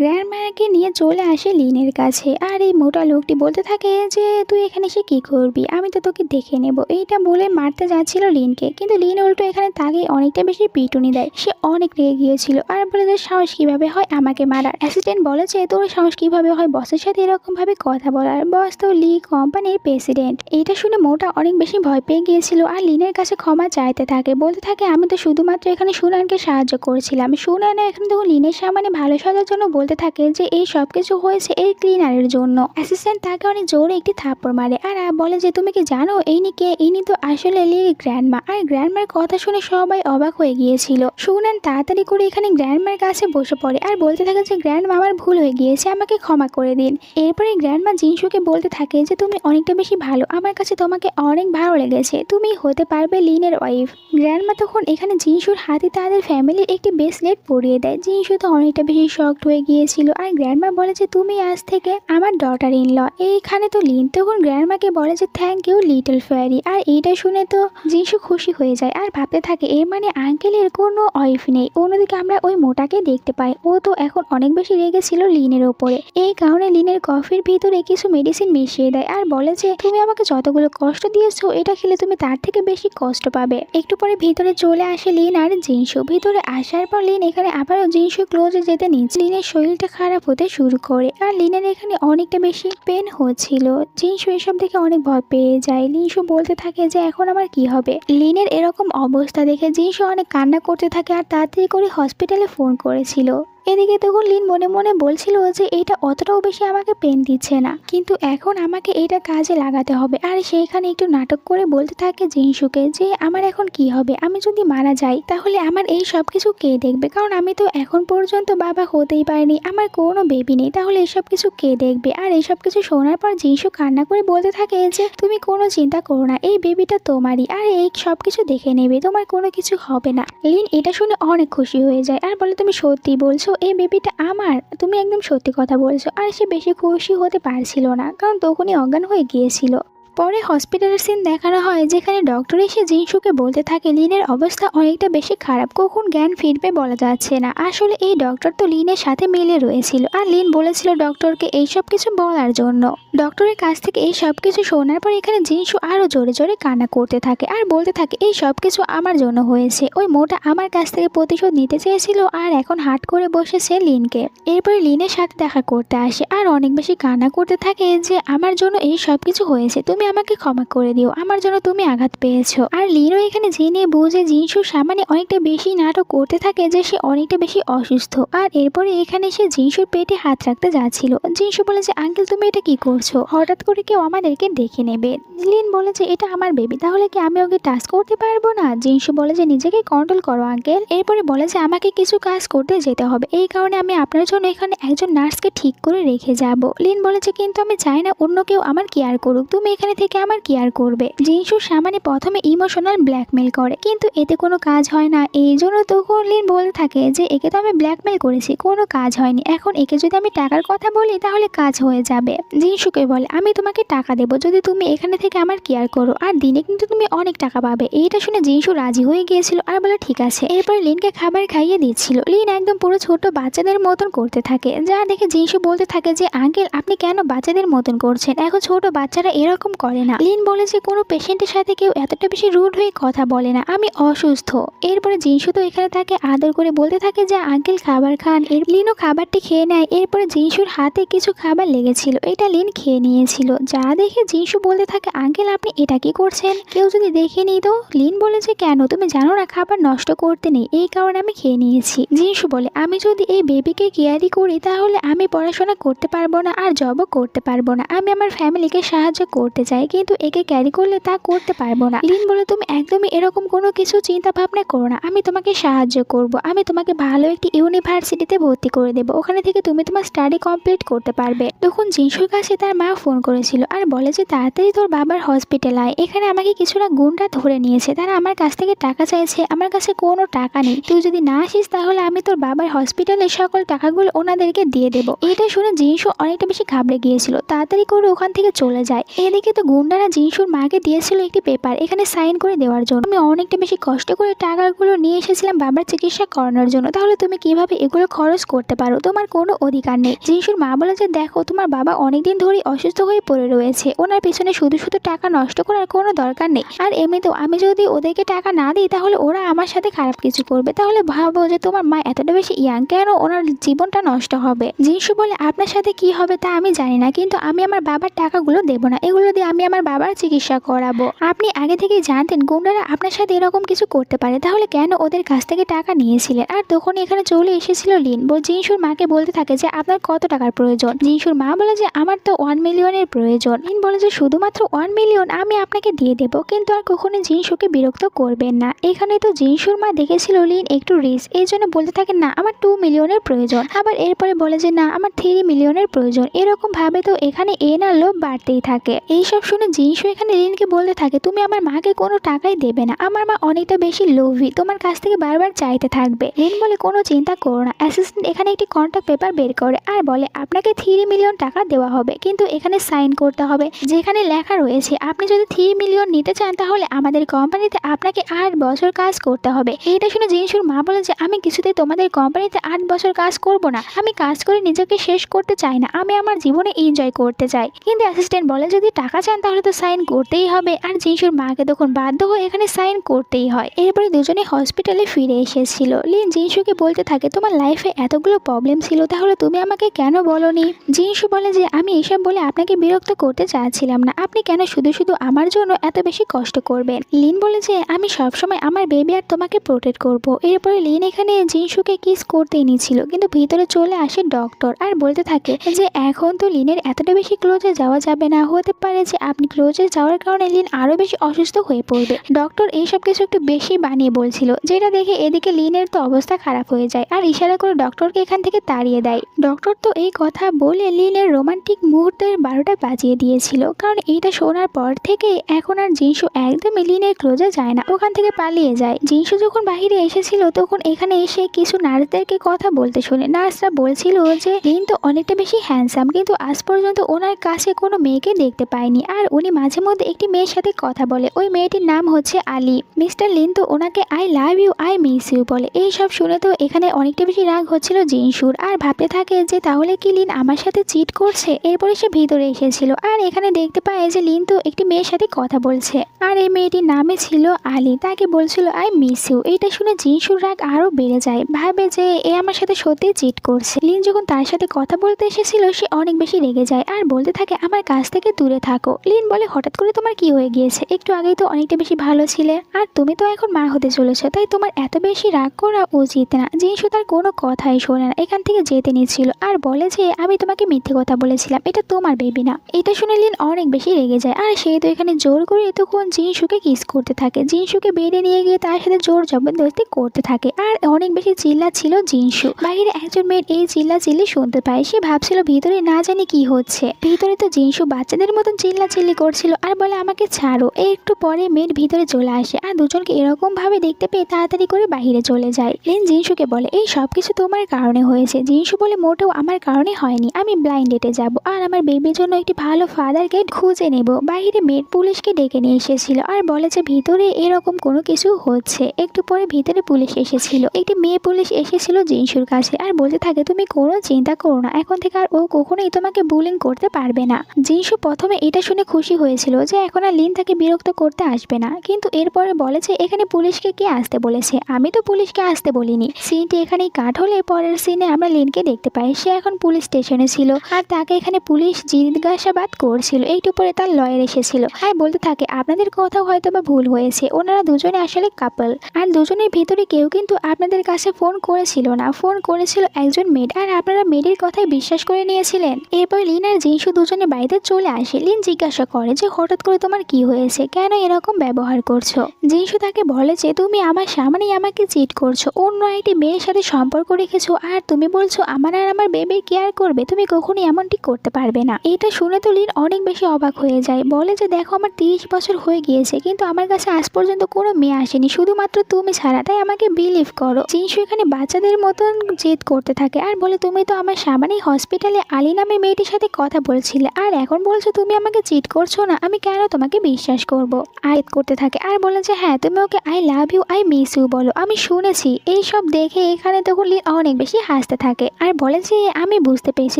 গ্র্যান্ডমাকে নিয়ে চলে আসে লিনের কাছে। আর এই মোটা লোকটি বলতে থাকে যে তুই এখানে এসে কি করবি, আমি তো তোকে দেখে নেব। এইটা বলে মারতে যাচ্ছিল লিনকে কিন্তু লিন উল্টো এখানে তাকে অনেকটা বেশি পিটুনি দেয়। সে অনেক রেগে গিয়েছিল আর বলে যে সাহস কিভাবে হয় আমাকে মারার। অ্যাসিস্ট্যান্ট বলে যে তোর সাহস কিভাবে হয় বসের সাথে এরকম ভাবে কথা বলার, বস তো লি কোম্পানির প্রেসিডেন্ট। এইটা শুনে মোটা অনেক বেশি ভয় পেয়ে গিয়েছিল আর লিনের কাছে ক্ষমা চাইতে থাকে, বলতে থাকে আমি তো শুধুমাত্র এখানে সুনানকে সাহায্য করেছিলাম। সুনান এখানে তখন লিনের সামনে ভালো সাজার জন্য বলতে থাকে যে এই সব কিছু হয়েছে এই ক্লিনারের জন্য। অ্যাসিস্ট্যান্ট তাকে অনেক জোরে একটি থাপ্পড় মারে আর বলে যে তুমি কি জানো ইনি কে, ইনি তো আসলে লির গ্র্যান্ডমা। আর গ্র্যান্ডমার কথা শুনে সবাই অবাক হয়ে গিয়েছিল। সুনান তাড়াতাড়ি করে এখানে গ্র্যান্ডমার কাছে বসে পড়ে আর বলতে থাকে যে গ্র্যান্ডমা আমার ভুল হয়ে গিয়েছে, আমাকে ক্ষমা করে দিন। এরপরে গ্র্যান্ডমা জিনসুকে বলতে থাকে যে তুমি অনেকটা বেশি ভালো, আমার কাছে তোমাকে অনেক ভালো লেগেছে, তুমি হতে পারবে লিনের ওয়াইফ। গ্র্যান্ডমা তখন এখানে জিনসুর হাতে তাদের ফ্যামিলির একটি ব্রেসলেট পরিয়ে দেয়। জিনসু তো অনেকটা বেশি শকড হয়ে গিয়েছিল আর গ্র্যান্ডমা বলে যে তুমি আজ থেকে আমার ডটার ইন ল। এইখানে তো লিন তখন গ্র্যান্ডমাকে বলে যে থ্যাংক ইউ লিটল ফেয়ারি। আর এইটা শুনে তো জিনসু খুশি হয়ে যায় আর ভাবতে থাকে এর মানে আঙ্কেলের কোনো ওয়াইফ নেই। অন্যদিকে আমরা ওই মোটাকে দেখতে পাই, ও তো এখন অনেক বেশি রেগেছিল লিনের ওপরে। এই কারণে লিনের কফির ভিতরে কিছু মেডিসিন মিশিয়ে দেয় আর বলে যে তুমি আমাকে যতগুলো কষ্ট দিয়েছো এটা খেলে তুমি তার থেকে বেশি কষ্ট পাবে। একটু পরে ভিতরে চলে আসে লিন আর জিনসু। ভিতরে আসার পর লিন এখানে আবারও জিনসু ক্লোজে যেতে নিচ্ছে। লিনের শরীরটা খারাপ হতে শুরু করে আর লিনের এখানে অনেকটা বেশি পেন হচ্ছিল। জিনসু এসব দেখে অনেক ভয় পেয়ে যায়। লিনসু বলতে থাকে যে এখন আমার কি হবে। লিনের এরকম অবস্থা দেখে জিনসু অনেক কান্না করতে থাকে আর তাড়াতাড়ি করে হসপিটালে ফোন করেছিল। এদিকে তখন লিন মনে মনে বলছিল যে এটা অতটাও বেশি আমাকে পেন দিচ্ছে না, কিন্তু এখন আমাকে এটা কাজে লাগাতে হবে। আর সেইখানে একটু নাটক করে বলতে থাকে জিনসুকে যে আমার এখন কি হবে, আমি যদি মারা যাই তাহলে আমার এই সব কিছু কে দেখবে, কারণ আমি তো এখন পর্যন্ত বাবা হতেই পারিনি, আমার কোনো বেবি নেই, তাহলে এসব কিছু কে দেখবে। আর এইসব কিছু শোনার পর জিনসু কান্না করে বলতে থাকে যে তুমি কোনো চিন্তা করো না, এই বেবিটা তোমারই, আর এই সব কিছু দেখে নেবে, তোমার কোনো কিছু হবে না। লিন এটা শুনে অনেক খুশি হয়ে যায় আর বলে তুমি সত্যি বলছো, এই বেবিটা আমার, তুমি একদম সত্যি কথা বলছো। আর সে বেশি খুশি হতে পারছিল না কারণ তখনই অজ্ঞান হয়ে গিয়েছিল। পরে হসপিটালের সিন দেখানো হয়, যেখানে ডক্টর এসে জিনসুকে বলতে থাকে লিনের অবস্থা অনেকটা বেশি খারাপ, কখন জ্ঞান ফিরবে বলা যাচ্ছে না। আসলে এই ডক্টর তো লিনের সাথে মিলে রয়েছিল, আর লিন বলেছিল ডক্টরকে এইসব কিছু বলার জন্য। ডক্টরের কাছ থেকে এই সব কিছু শোনার পর এখানে জিনসু আরো জোরে জোরে কান্না করতে থাকে আর বলতে থাকে এই সব কিছু আমার জন্য হয়েছে, ওই মোটা আমার কাছ থেকে প্রতিশোধ নিতে চেয়েছিল আর এখন হাট করে বসেছে লিনকে। এরপরে লিনের সাথে দেখা করতে আসে আর অনেক বেশি কান্না করতে থাকে যে আমার জন্য এই সব কিছু হয়েছে, তুমি আমাকে ক্ষমা করে দিও, আমার জন্য তুমি আঘাত পেয়েছো। আর লিনও এখানে জেনে বুঝে জিনসুর সামনে অনেকটা বেশি নাটক করতে থাকে যে সে অনেকটা বেশি অসুস্থ। আর এরপরে এখানে সে জিনসুর পেটে হাত রাখতে যাচ্ছিল। জিনসু বলে যে আঙ্কেল তুমি এটা কি করছো, হঠাৎ করে কেউ আমাদেরকে দেখে নেবে। লিন বলে যে এটা আমার বেবি, তাহলে কি আমি ওকে টাচ করতে পারবো না? জিনসু বলে যে নিজেকে কন্ট্রোল করো আঙ্কেল। এরপরে বলে যে আমাকে কিছু কাজ করতে যেতে হবে, এই কারণে আমি আপনার জন্য এখানে একজন নার্সকে ঠিক করে রেখে যাব। লিন বলে যে কিন্তু আমি চাই না অন্য কেউ আমার কেয়ার করুক, তুমি এখানে থেকে আমার কেয়ার করবে। জিনসুর সামনে প্রথমে ইমোশনাল ব্ল্যাকমেল করে, কিন্তু এতে কোনো কাজ হয় না। এই জন্য তখন লিন বলতে থাকে যে একে তো আমি ব্ল্যাকমেল করেছি, কোনো কাজ হয়নি, এখন একে যদি আমি টাকার কথা বলি তাহলে কাজ হয়ে যাবে। জিনসুকে বলে আমি তোমাকে টাকা দেবো যদি তুমি এখানে থেকে আমার কেয়ার করো, আর দিনে কিন্তু তুমি অনেক টাকা পাবে। এইটা শুনে জিনসু রাজি হয়ে গিয়েছিল আর বলে ঠিক আছে। এরপর লিনকে খাবার খাইয়ে দিচ্ছিল। লিন একদম পুরো ছোট বাচ্চাদের মতন করতে থাকে, যা দেখে জিনসু বলতে থাকে যে আঙ্কেল আপনি কেন বাচ্চাদের মতন করছেন, এখন ছোট বাচ্চারা এরকম করে না। লিন বলে যে কোনো পেশেন্টের সাথে কেউ এতটা বেশি রুড হয়ে কথা বলে না, আমি অসুস্থ। এরপরে জিনসু তো এখানে তাকে আদর করে বলতে থাকে যে আঙ্কেল খাবার খান। লিনও খাবারটি খেয়ে নেয়। এরপরে জিনসুর হাতে কিছু খাবার লেগেছিল, এটা লিন খেয়ে নিয়েছিল, যা দেখে জিনসু বলতে থাকে আঙ্কেল আপনি এটা কি করছেন, কেউ যদি দেখে নিই তো? লিন বলে যে কেন, তুমি জানো না খাবার নষ্ট করতে নেই, এই কারণে আমি খেয়ে নিয়েছি। জিনসু বলে আমি যদি এই বেবিকে কেয়ারি করি তাহলে আমি পড়াশোনা করতে পারবো না আর জবও করতে পারবো না, আমি আমার ফ্যামিলিকে সাহায্য করতে চাই, কিন্তু একে ক্যারি করলে তা করতে পারবো না। লিন বলে তুমি একদমই এরকম কোনো কিছু চিন্তা ভাবনা করো না, আমি তোমাকে সাহায্য করব, আমি তোমাকে ভালো একটি ইউনিভার্সিটিতে ভর্তি করে দেবো, ওখানে থেকে তুমি তোমার স্টাডি কমপ্লিট করতে পারবে। তখন জিনসুর কাছে তার মা ফোন করেছিল আর বলে যে তাড়াতাড়ি তোর বাবার হসপিটাল আয়, এখানে আমাকে কিছুটা গুন্ডা ধরে নিয়েছে, তারা আমার কাছ থেকে টাকা চাইছে, আমার কাছে কোনো টাকা নেই, তুই যদি না আসিস তাহলে আমি তোর বাবার হসপিটালের সকল টাকাগুলো ওনাদেরকে দিয়ে দেবো। এটা শুনে জিনসু অনেকটা বেশি ঘাবড়ে গিয়েছিল, তাড়াতাড়ি করে ওখান থেকে চলে যায়। এদিকে তো গুন্ডারা জিনসুর মাকে দিয়েছিল একটি পেপার এখানে সাইন করে দেওয়ার জন্য, আমি অনেকটা বেশি কষ্ট করে টাকাগুলো নিয়ে এসেছিলাম বাবার চিকিৎসা করানোর জন্য, তাহলে তুমি কিভাবে এগুলো খরচ করতে পারো, তোমার কোনো অধিকার নেই। জিনসুর মা বলে যে দেখো তোমার বাবা অনেকদিন ধরে অসুস্থ হয়ে পড়ে রয়েছে, ওনার পিছনে শুধু শুধু টাকা নষ্ট করার কোনো দরকার নেই, আর এমনিতেও আমি যদি ওদেরকে টাকা না দিই তাহলে ওরা আমার সাথে খারাপ কিছু করবে, তাহলে ভাবো যে তোমার মা এতটা বেশি ইয়াং, কেন ওনার জীবনটা নষ্ট হবে। জিনসু বলে আপনার সাথে কি হবে তা আমি জানি না, কিন্তু আমি আমার বাবার টাকাগুলো দেবো না, এগুলো দিয়ে আমি আমার বাবার চিকিৎসা করাবো। আপনি আগে থেকেই জানতেন গুন্ডারা আপনার সাথে এরকম কিছু করতে পারে, তাহলে কেন ওদের কাছ থেকে টাকা নিয়েছিলেন? আর তখন এখানে চলে এসেছিল লিন, জিনসুর মাকে বলতে থাকে যে আপনার কত টাকার প্রয়োজন। জিনসুর মা বলে যে আমার তো 1 মিলিয়নের প্রয়োজন। লিন বলে যে শুধুমাত্র 1 মিলিয়ন আমি আপনাকে দিয়ে দেবো, কিন্তু আর কখনো জিনসুকে বিরক্ত করবেন না। এখানে তো জিনসুর মা দেখেছিল লিন একটু রিচ, এই জন্য বলতে থাকে না আমার 2 মিলিয়নের প্রয়োজন, আবার এরপরে বলে যে না আমার 3 মিলিয়নের প্রয়োজন, এরকম ভাবে তো এখানে এনার লোভ বাড়তেই থাকে। এইসব শুনে জিনসু এখানে লিনকে বলতে থাকে তুমি আমার মাকে কোনো টাকাই দেবে না, আমার মা অনেকটা বেশি লোভী, তোমার কাছ থেকে বারবার চাইতে থাকবে। লিন বলে কোনো চিন্তা করো না। অ্যাসিস্ট্যান্ট এখানে একটি কন্ট্রাক্ট পেপার বের করে আর বলে আপনাকে 3 মিলিয়ন টাকা দেওয়া হবে, কিন্তু এখানে সাইন করতে হবে, যেখানে লেখা রয়েছে আপনি যদি 3 মিলিয়ন নিতে চান তাহলে আমাদের কোম্পানিতে আপনাকে 8 বছর কাজ করতে হবে। এইটা শুনে জিনসুর মা বলে যে আমি কিছুতেই তোমাদের কোম্পানিতে 8 বছর কাজ করব না, আমি কাজ করে নিজেকে শেষ করতে চাই না, আমি আমার জীবনে এনজয় করতে চাই। কিন্তু অ্যাসিস্ট্যান্ট বলে যদি টাকা চান তাহলে তো সাইন করতেই হবে, আর জিনসুর মাকে তখন বাধ্য হয়ে এখানে সাইন করতেই হয়। এরপরে দুজনে হসপিটালে ফিরে এসেছিল। লিন জিনসুকে বলতে থাকে তোমার লাইফে এতগুলো প্রবলেম ছিল, তাহলে তুমি আমাকে কেন বলোনি? জিনসু বলে যে আমি এসব বলে আপনাকে বিরক্ত করতে চাচ্ছিলাম না, আপনি কেন শুধু শুধু আমার জন্য এত বেশি কষ্ট করবেন। লিন বলে যে আমি সবসময় আমার বেবি আর তোমাকে প্রোটেক্ট করব। এরপরে লিন এখানে জিনসুকে কিস করতেই নিয়েছিল, কিন্তু ভিতরে চলে আসে ডক্টর আর বলতে থাকে যে এখন তো লিনের এতটা বেশি ক্লোজে যাওয়া যাবে না, হতে পারে যে আপনি ক্লোজে যাওয়ার কারণে লিন আরো বেশি অসুস্থ হয়ে পড়বে। ডক্টর এইসব কিছু একটু বেশি বানিয়ে বলছিল, যেটা দেখে এদিকে লিনের তো অবস্থা খারাপ হয়ে যায় আর ইশারা করে ডক্টরকে এখান থেকে তাড়িয়ে দেয়। ডক্টর তো এই কথা বলে লিনের রোমান্টিক মুহূর্তের 12টা বাজিয়ে দিয়েছিল, কারণ এইটা শোনার পর থেকে এখন আর জিনসু একদমই লিনের ক্লোজে যায় না, ওখান থেকে পালিয়ে যায়। জিনসু যখন বাহিরে এসেছিল তখন এখানে এসে কিছু নার্সদেরকে কথা বলতে শুনে নার্সরা বলছিল যে লিন তো অনেকটা বেশি হ্যান্ডসাম, কিন্তু আজ পর্যন্ত ওনার কাছে কোনো মেয়েকে দেখতে পায়নি, আর উনি মাঝে মধ্যে একটি মেয়ের সাথে কথা বলে। ওই মেয়েটির নাম হচ্ছে আলী। মিস্টার লিন তো ওনাকে I love you I miss you বলে। এই সব শুনে তো এখানে অনেকটা বেশি রাগ হচ্ছিল জিনসুর, আর ভাবতে থাকে যে তাহলে কি লিন আমার সাথে চিট করছে। এরপরে সে ভিতরে এসেছিল আর এখানে দেখতে পায় যে লিন তো একটি মেয়ের সাথে কথা বলছে, আর এই মেয়েটির নামে ছিল আলী। তাকে বলছিল আই মিস ইউ। এটা শুনে জিনসুর রাগ আরো বেড়ে যায়, ভাবে যে এ আমার সাথে সত্যি চিট করছে। লিন যখন তার সাথে কথা বলতে এসেছিল সে অনেক বেশি রেগে যায় আর বলতে থাকে আমার কাছ থেকে দূরে থাকো। লিন বলে হঠাৎ করে তোমার কি হয়ে গিয়েছে? একটু আগেই তো অনেকটা বেশি ভালো ছিলে, আর তুমি তো এখন মা হতে চলেছো, তাই তোমার এত বেশি রাগ করা উচিত না। জিনসু তার কোনো কথাই শোনে না, এখান থেকে যেতে নিচ্ছিল আর বলে যে আমি তোমাকে মিথ্যে কথা বলেছিলাম, এটা তোমার বেবি না। এটা শুনে লিন অনেক বেশি রেগে যায় আর সে তো এখানে জোর করে তখন জিনসুকে কিস করতে থাকে। জিনসুকে বেডে নিয়ে গিয়ে তার সাথে জোর জবরদস্তি করতে থাকে আর অনেক বেশি চিল্লাচ্ছিল জিনসু। বাইরে একজন মেয়ে এই চিল্লাচিল্লি শুনতে পায়, সে ভাবছিল ভিতরে না জানি কি হচ্ছে। ভিতরে তো জিনসু বাচ্চাদের মতন চিল্লাচিল্লি করছিল আর বলে আমাকে ছাড়ো। একটু পরে মেয়ের ভিতরে চলে আসে আর দুজনকে এরকম ভাবে দেখতে পেয়ে তাড়াতাড়ি করে বাহিরে চলে যায়। লিন জিনসুকে বলে এই সবকিছু তোমার কারণে হয়েছে। জিনসু বলে মোটেও আমার কারণে হয়নি, আমি ব্লাইন্ড ডেটে যাব আর আমার বেবির জন্য একটি ভালো ফাদারকে খুঁজে নেব। বাইরে মেয়ের পুলিশকে ডেকে নিয়ে এসেছিল আর বলে যে ভিতরে এরকম কোনো কিছু হচ্ছে। একটু পরে ভিতরে পুলিশ এসেছিল, একটি মেয়ে পুলিশ এসেছিল জিনসুর কাছে আর বলতে থাকে তুমি কোনো চিন্তা করো না, এখন থেকে আর ও কখনোই তোমাকে বুলিং করতে পারবে না। জিনসু প্রথমে এটা শুনে খুশি হয়েছিল যে এখন আর লিন তাকে বিরক্ত করতে আসবে না, কিন্তু এরপরে বলে যে এখানে পুলিশকে কে আসতে বলেছে? আমি তো পুলিশকে আসতে বলিনি। সিনটি এখানেই কাট হলে পরের সিনে আমরা লিনকে দেখতে পাই, সে এখন পুলিশ স্টেশনে ছিল আর তাকে এখানে পুলিশ জিজ্ঞাসাবাদ করছিল। একটু পরে তার লয়ার এসেছিল আর বলতে থাকে আপনাদের কথা হয়তো বা ভুল হয়েছে, ওনারা দুজনে আসলে কাপল, আর দুজনের ভিতরে কেউ কিন্তু আপনাদের কাছে ফোন করেছিল না, ফোন করেছিল একজন মেড, আর আপনারা মেডের কথাই বিশ্বাস করে নিয়েছিলেন। এরপর লিন আর জিনসু দুজনে বাড়িতে চলে আসে। লিন জিজ্ঞাসা করে যে হঠাৎ করে তোমার কি হয়েছে, কেন এরকম ব্যবহার করছো? জিনসু তাকে বলে যে তুমি আমার সামনেই আমাকে চিট করছো, অন্য একটি মেয়ের সাথে সম্পর্ক রেখেছো, আর তুমি বলছো আমার আর আমার বেবির কেয়ার করবে, তুমি কখনোই এমনটি করতে পারবে না। এটা শুনে তো লিন অনেক বেশি অবাক হয়ে যায়, বলে যে দেখো আমার 30 বছর হয়ে গিয়েছে কিন্তু আমার কাছে আজ পর্যন্ত কোনো মেয়ে আসেনি, শুধুমাত্র তুমি ছাড়া, তাই আমাকে বিলিভ করো। জিনসু এখানে বাচ্চাদের মতন জেদ করতে থাকে আর বলে তুমি তো আমার সামনেই হসপিটালে আলী নামে মেয়েটির সাথে কথা বলছিলে, আর এখন বলছো তুমি আমাকে চিট করছো না, আমি কেন তোমাকে বিশ্বাস করব? আয়েদ করতে থাকে আর বলে যে হ্যাঁ তুমি ওকে I love you I miss you বলো, আমি শুনেছি। এই সব দেখে এখানে তখন লিন অনেক বেশি হাসতে থাকে আর বলে যে আমি বুঝতে পেরেছি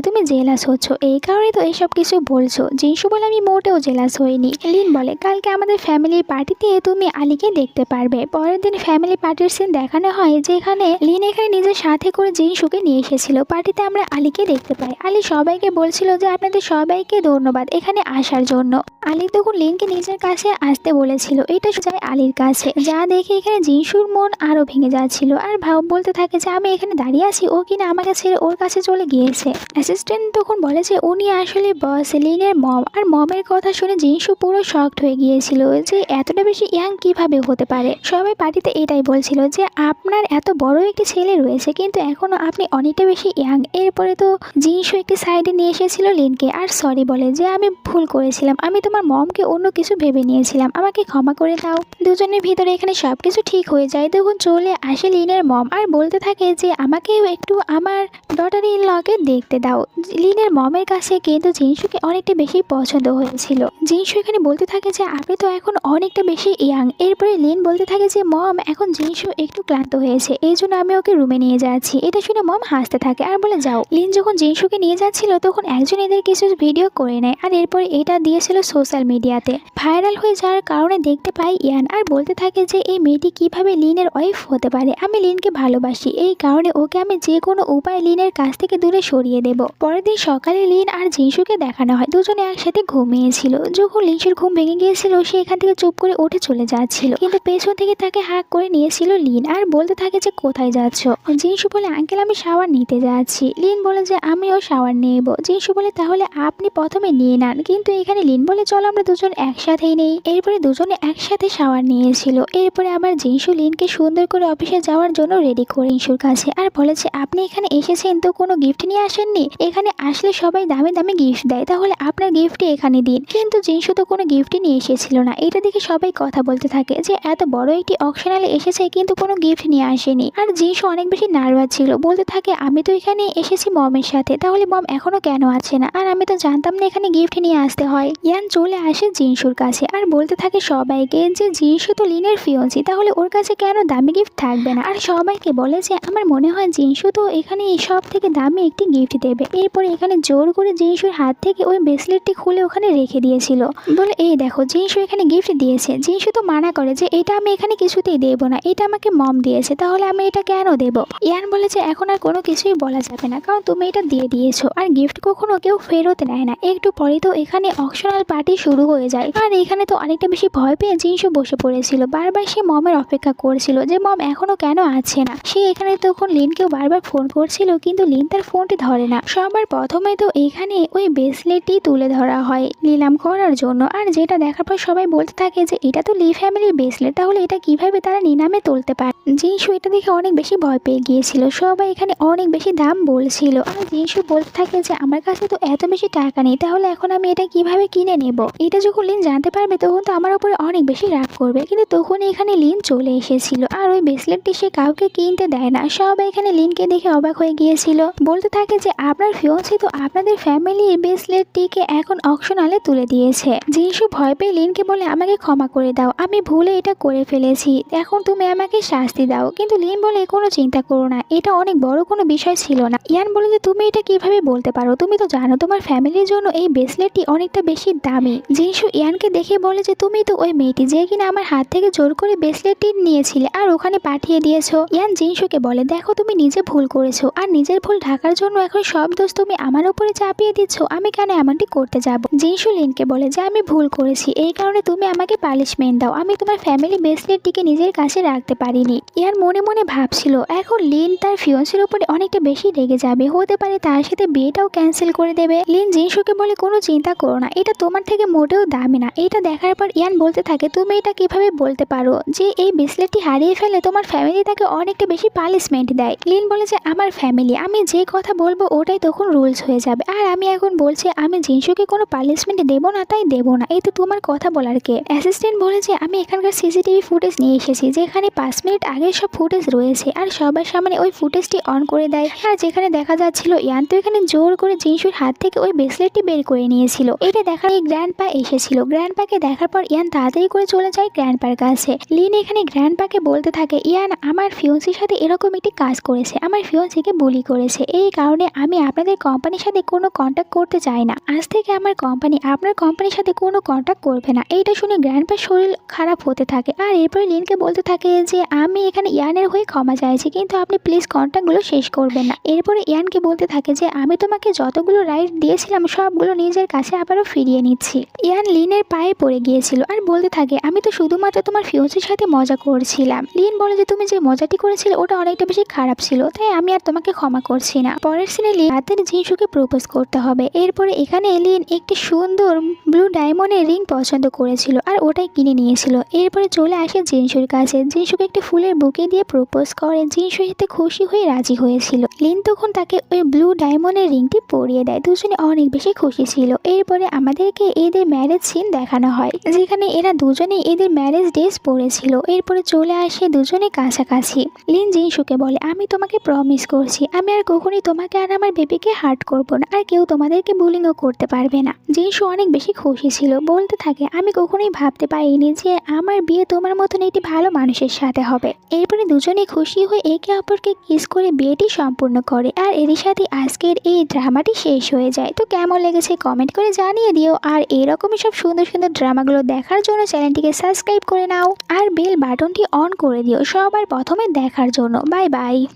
তুমি জেলাস হচ্ছ, এই কারণে তো এইসব কিছু বলছো। জিনসু বলে আমি মোটেও জেলাস হইনি। লিন বলে কালকে আমাদের ফ্যামিলির পার্টিতে তুমি আলীকে দেখতে পারবে। পরের দিন ফ্যামিলি পার্টির সিন দেখানো হয়, যেখানে লিন এখানে নিজের সাথে করে জিনসুকে নিয়ে এসেছিল। পার্টিতে আমরা আলীকে দেখতে পাই, আলী সবাইকে বলছিল যে আপনাদের সবাইকে ধন্যবাদ এখানে আসার জন্য। আলী তখন লিনকে নিজের কাছে আসতে বলেছিল, এটা যায় আলীর কাছে, যা দেখে এখানে জিনসুর মন আরো ভেঙে যাচ্ছিল আর বলতে থাকে যে আমি এখানে দাঁড়িয়ে আছি, ও কিনা আমাকে ছেড়ে ওর কাছে চলে গিয়েছে। অ্যাসিস্ট্যান্ট তখন বলে যে উনি আসলে বস লিনের মম, আর মমের কথা শুনে জিনসু পুরো শকড হয়ে গিয়েছিল যে এতটা বেশি ইয়াং কিভাবে হতে পারে। সবাই পার্টিতে এটাই বলছিল যে আপনার এত বড় একটি ছেলে রয়েছে কিন্তু এখনো আপনি অনেকটা বেশি ইয়াং। এরপরে তো জিনসু একটি সাইডে নিয়ে এসেছিল লিনকে আর সরি বলে যে আমি ভুল করেছিলাম, আমি তোমার মমকে অন্য কিছু ভেবে নিয়েছিলাম, আমাকে ক্ষমা করে দাও। দুজনের ভিতরে এখানে সবকিছু ঠিক হয়ে যায়। তখন চলে আসে লিনের মম আর বলতে থাকে যে আমাকেও একটু আমার ডটার ইন লকে দেখতে দাও। লিনের মমের কাছে কিন্তু জিনসুকে অনেকটা বেশি পছন্দ হয়েছিল। জিনসু এখানে বলতে থাকে যে আপনি তো এখন অনেকটা বেশি ইয়াং। এরপরে লিন বলতে থাকে যে মম এখন জিনসু একটু ক্লান্ত হয়েছে, এই জন্য আমি ওকে রুমে নিয়ে যাচ্ছি। এটা শুনে মম হাসতে থাকে আর বলে যাও। লিন যখন জিনসুকে নিয়ে যাচ্ছিল তখন একজন এদের কিছু ভিডিও করে নেয় আর এরপরে এটা দিয়েছিল সোশ্যাল মিডিয়াতে, ভাইরাল হয়ে যাওয়ার কারণে দেখতে পাই ইয়ান আর বলতে থাকে যে এই মেয়েটি কিভাবে লিনের ওয়াইফ হতে পারে, আমি লিনকে ভালোবাসি, এই কারণে ওকে আমি যে কোনো উপায় লিনের কাছ থেকে দূরে সরিয়ে দেব। পরের দিন সকালে লিন আর জিনসুকে দেখানো হয় দুজনে একসাথে ঘুমিয়েছিল। যখন লিনসুর ঘুম ভেঙে গিয়েছিল সে এখান থেকে চুপ করে উঠে চলে যাচ্ছিল, কিন্তু পেছন থেকে তাকে হাক করে নিয়েছিল লিন আর বলতে থাকে যে কোথায় যাচ্ছ। জিনসু বলে আঙ্কেল আমি শাওয়ার নিতে যাচ্ছি। লিন বলে যে আমিও শাওয়ার নেব। জিনসু বলে তাহলে আপনি প্রথমে নিয়ে নেন, কিন্তু এখানে লিন বলে চলো আমরা দুজন একসাথেই নেই। এরপরে দুজনে একসাথে শাওয়ার নিয়েছিল। এরপরে আবার জিনসু লিনকে সুন্দর করে অফিসে যাওয়ার জন্য রেডি করে জিনসুর কাছে আর বলেছে আপনি এখানে এসেছেন তো কোনো গিফট নিয়ে আসেননি, এখানে আসলে সবাই দামি দামি গিফট দেয়, তাহলে আপনার গিফটই এখানে দিন। কিন্তু জিনসু তো কোনো গিফটই নিয়ে এসেছিল না। এটা দেখে সবাই কথা বলতে থাকে যে এত বড় একটি অকশনালে এসেছে কিন্তু কোনো গিফট নিয়ে আসেনি। আর জিনসু অনেক বেশি নার্ভাস ছিল, বলতে থাকে আমি তো এখানে এসেছি মমের সাথে, তাহলে মম এখনো কেন আছে না, আর আমি তো জানতাম না এখানে গিফট নিয়ে আসতে হয়। ইয়ান চলে আসে জিনসুর কাছে আর বলতে থাকে সবাইকে যে জিনসু তো লিনের ফিয়ন্সি, তাহলে ওর কাছে কেন দামি গিফট থাকবে না। আর সবাইকে বলে যে আমার মনে হয় জিনসু তো এখানে সব থেকে দামি একটি গিফট দেবে। এরপরে এখানে জোর করে জিনসুর হাত থেকে ওই ব্রেসলেটটি খুলে ওখানে রেখে দিয়েছিল, বলে এই দেখো জিনসু এখানে গিফট দিয়েছে। জিনসু তো মানা করে যে এটা আমি এখানে কিছুতেই দেবো না, এটা আমাকে মম দিয়েছে, তাহলে আমি এটা কেন দেবো। ইয়ান বলে যে এখন আর কোনো কিছুই বলা যাবে না, কারণ তুমি এটা দিয়ে দিয়েছো আর গিফট কখনো কেউ ফেরত নেয় না। একটু পরে তো এখানে অকশনাল পার্টি শুরু হয়ে যায় আর এখানে তো অনেকটা বেশি ভয় পেয়ে জিনসু বসে পড়েছিল। বারবার সে মমের অপেক্ষা করছিল যে মম এখনো কেন আছে না। সে এখানে তখন লিনকেও বারবার ফোন করছিল, কিন্তু লিন তার ফোনটি ধরে না। সবার প্রথমে তো এখানে ওই ব্রেসলেটটি তুলে ধরা হয় নিলাম করার জন্য, আর যেটা দেখার পর সবাই বলতে থাকে যে এটা তো লি ফ্যামিলির ব্রেসলেট, তাহলে এটা কিভাবে তারা নিলামে তুলতে পারে। জিনসু এটা দেখে অনেক বেশি ভয় পেয়ে গিয়েছিল। সবাই এখানে অনেক বেশি দাম বলছিল আর জিনসু বলতে থাকে যে আমার কাছে তো এত বেশি টাকা নেই, তাহলে এখন আমি এটা কিভাবে কিনে নেব। এটা যখন লিন জানতে পারবে তখন তো আমার উপরে অনেক বেশি রাগ করবে। কিন্তু তখন এখানে লিন চলে এসেছিল আর ওই ব্রেসলেটটি সে কাউকে কিনতে দেয় না। সবাই এখানে লিনকে দেখে অবাক হয়ে গিয়েছিল, বলতে থাকে যে আপনার ফিয়ন্সি তো আপনাদের ফ্যামিলির ব্রেসলেটটিকে এখন অকশনালে তুলে দিয়েছে। জিনসু ভয় পেয়ে লিনকে বলে আমাকে ক্ষমা করে দাও, আমি ভুলে এটা করে ফেলেছি, এখন তুমি আমাকে শাস্তি দাও। কিন্তু লিন বলে কোনো চিন্তা করো না, এটা অনেক বড় কোনো বিষয় ছিল না। ইয়ান বলে যে তুমি এটা কিভাবে বলতে পারো, তুমি তো জানো তোমার ফ্যামিলির জন্য এই ব্রেসলেটটি অনেকটা বেশি দামি। জিনসু ইয়ানকে দেখে বলে যে তুমি তো ওই মেয়েটি যে কিনা আমার হাত থেকে জোর করে ব্রেসলেটটি নিয়েছিলে আর ওখানে পাঠিয়ে দিয়েছো। ইয়ান জিনসুকে বলে দেখো তুমি নিজে ভুল করেছো আর নিজের ভুল ঢাকার জন্য এখন সব দোষ তুমি আমার উপরে চাপিয়ে দিচ্ছ, আমি কেন এমনটি করতে যাব। জিনসু লিনকে বলে যে আমি ভুল করেছি, এই কারণে তুমি আমাকে পানিশমেন্ট দাও, আমি তোমার ফ্যামিলি ব্রেসলেটটিকে নিজের কাছে রাখতে পারিনি। ইয়ান মনে মনে ভাবছিল এখন লিন তার ফিয়ন্সের উপরে অনেকটা বেশি রেগে যাবে, হতে পারে তার সাথে বিয়েটাও ক্যান্সেল করে দেবে। লিন জিনসুকে বলে কোনো চিন্তা করো না, এটা তোমার থেকে মোটেও দামি না। এটা দেখার পর ইয়ান বলতে থাকে তুমি এটা কিভাবে বলতে পারো যে এই ব্রেসলেটটি হারিয়ে ফেলে তোমার ফ্যামিলি তাকে অনেকটা বেশি পানিশমেন্ট দেয়। লিন বলে যে আমার ফ্যামিলি, আমি যে কথা বলবো ওটাই তখন রুলস হয়ে যাবে, আর আমি এখন বলছি আমি জিনসুকে কোনো পানিশমেন্ট দেবো না, তাই দেবো না, এই তো তোমার কথা বলার কে। অ্যাসিস্ট্যান্ট বলে যে আমি এখানকার সিসিটিভি ফুটেজ নিয়ে এসেছি, যেখানে 5 মিনিট আগে সব ফুটেজ রয়েছে, আর সবার সামনে ওই ফুটেজটি অন করে দেয় আর যেখানে দেখা যাচ্ছিল ইয়ান তো এখানে জোর করে জিনসুর হাত থেকে ওই ব্রেসলেটটি বের করে নিয়েছিল। এটা দেখার এই গ্র্যান্ডপা এসেছিল। গ্র্যান্ডপাকে দেখার পর ইয়ান তাড়াতাড়ি করে চলে যায় গ্র্যান্ডপার কাছে। লিন এখানে গ্র্যান্ডপাকে বলতে থাকে ইয়ান আমার ফিয়ন্সির সাথে এরকম একটি কাজ করেছে, আমার ফিয়ন্সিকে বুলি করেছে, এই কারণে আমি আপনাদের কোম্পানির সাথে কোনো কন্ট্যাক্ট করতে চাই না। আজ থেকে আমার কোম্পানি আপনার কোম্পানির সাথে কোনো কন্ট্যাক্ট করবে না। এইটা শুনে গ্র্যান্ডপার শরীর খারাপ হতে থাকে আর এরপরে লিনকে বলতে থাকে যে আমি এখানে ইয়ানের হয়ে ক্ষমা চাইছি, কিন্তু আপনি প্লিজ কন্ট্যাক্টগুলো শেষ করবেন না। এরপরে ইয়ানকে বলতে থাকে যে আমি তোমাকে যতগুলো রাইট দিয়েছিলাম সবগুলো নিজের কাছে আবারও ফিরিয়ে নিচ্ছি। ইয়ান লিনের পায়ে পড়ে গিয়েছিল আর বলতে থাকে আমি তো শুধুমাত্র তোমার ফিয়ন্সির সাথে মজা করছিলাম। লিন বলে যে তুমি যে মজাটি করেছিলে ওটা অনেকটা বেশি খারাপ ছিল, তাই আমি আর তোমাকে ক্ষমা করছি না। পরের সিনে লিন রাতের জিনসুকে প্রপোজ করতে হবে। এরপরে এখানে লিন একটি সুন্দর ব্লু ডায়মন্ডের রিং পছন্দ করেছিল আর ওটাই কিনে নিয়েছিল। এরপরে চলে আসে জিনসুর কাছে, জিনসুকে একটি ফুলের বুকে দিয়ে প্রপোজ করে। জিনসু এতে খুশি হয়ে রাজি হয়েছিল। লিন তখন তাকে ওই ব্লু ডায়মন্ডের রিংটি পরিয়ে দেয়, দুজনে অনেক বেশি খুশি ছিল। এরপরে আমাদেরকে এদের ম্যারেজ সিন দেখানো হয়, যেখানে এরা দুজনেই এদের ম্যারেজ ড্রেস পরেছিল। এরপরে চলে আসে দুজনে কাছাকাছি। লিন জিনসুকে বলে আমি তোমাকে প্রমিস করছি আমি আর কখনোই তোমাকে আর আমার বেবিকে হার্ট করব না, আর কেউ তোমাদেরকে বুলিংও করতে পারবে না। জিনসু অনেক বেশি খুশি ছিল, বলতে থাকে আমি কখনোই ভাবতে পারিনি যে আমার বিয়ে তোমার মতন একটি ভালো মানুষের সাথে হবে। এরপরে দুজনেই খুশি হয়ে একে অপরকে কিস করে বিয়েটি সম্পূর্ণ করে, আর এরই সাথে আজকের এই ড্রামাটি শেষ হয়ে যায়। তো কেমন লেগেছে কমেন্ট করে জানিয়ে দিও, আর এরকমই সব সুন্দর সুন্দর ড্রামাগুলো দেখার জন্য চ্যানেলটিকে সাবস্ক্রাইব করে নাও আর বেল বাটনটি অন করে দিও সবার প্রথমে দেখার জন্য। Bye bye.